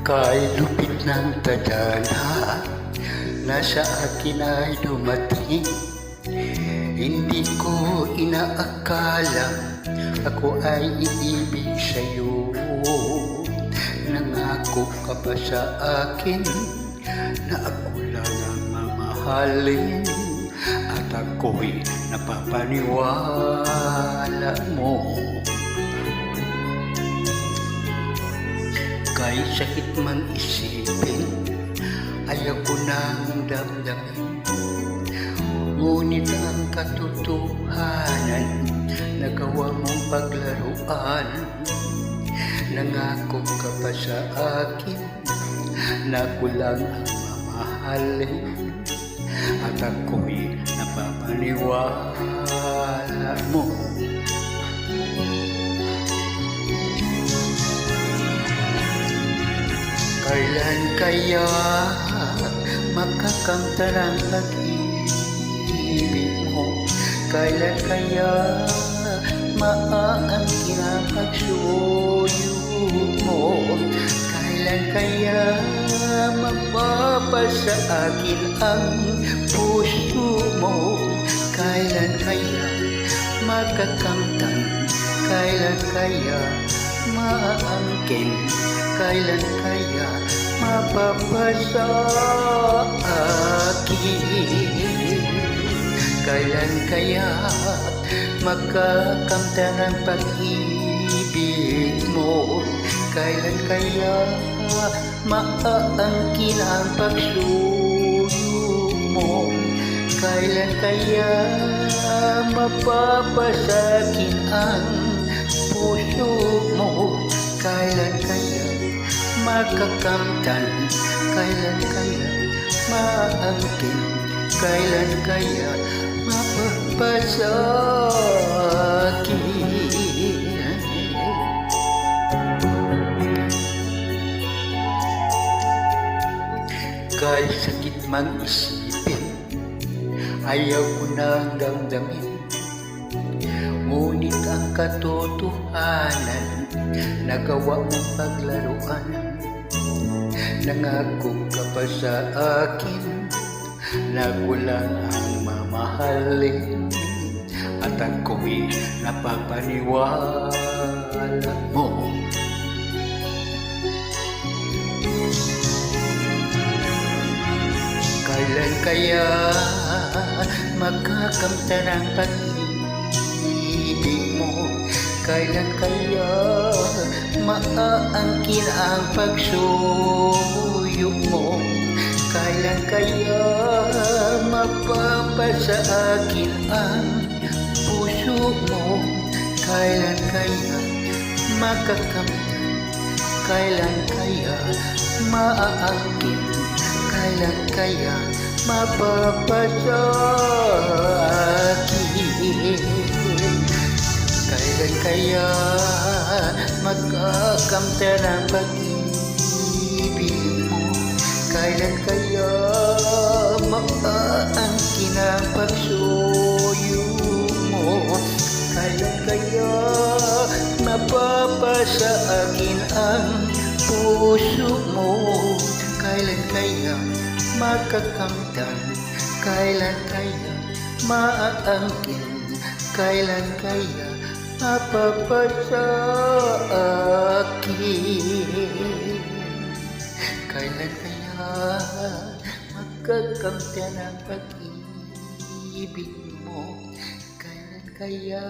Kay lupit ng tadhana na sa akin ay dumating. Hindi ko inaakala ako ay iibig sa'yo. Nangako ka pa sa akin na ako lang ang mamahalin, at ako'y napapaniwala mo. Kay sakit man isipin, ayaw ko nang damdamin, ngunit ang katotohanan, nagawa mong paglaruan. Nangako ka pa sa akin na ako lang ang mamahalin, at ako'y napapaniwala mo. Kailan kaya makakamtan ang pag-ibig mo? Kailan kaya maaangkin ang pagsuyod mo? Kailan kaya mapapasa akin ang puso mo? Kailan kaya makakamtan? Kailan kaya maaangkin? Kailan kaya mapapasa akin? Kailan kaya makakamtan ang pag-ibig mo? Kailan kaya maaangkin ang pagsuyo mo? Kailan kaya mapapasakin ang puso mo? Kailan kaya makakamtan? Kailan kaya maangkin? Kailan kaya mapapasa akin? Kahit sakit mang isipin, ayaw ko nang damdamin, ngunit ang katotohanan, nagawa mong paglaruan. Nangako ka pa sa akin na ako lang ang mamahalin, at ako'y napapaniwala mo. Kailan kaya makakamtan ang pag-ibig mo? Kailan kaya maaangkin ang pagsuyo mo? Kailan kaya mapapasa akin ang puso mo? Kailan kaya makakamtan? Kailan kaya maaangkin? Kailan kaya mapapasa akin? Kailan kaya makakamtan ang pag-ibig mo? Kailan kaya maaangkin ang pagsuyo mo? Kailan kaya mapapasa akin ang puso mo? Kailan kaya makakamtan? Kailan kaya maaangkin? Kailan kaya mapapasa akin? Kailan kaya makakamtan ang pag-ibig mo? Kailan kaya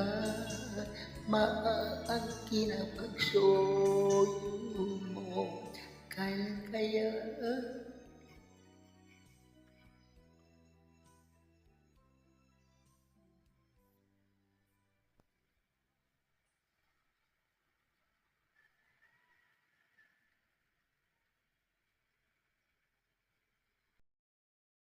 maaangkin ang pagsuyo mo? Kailan kaya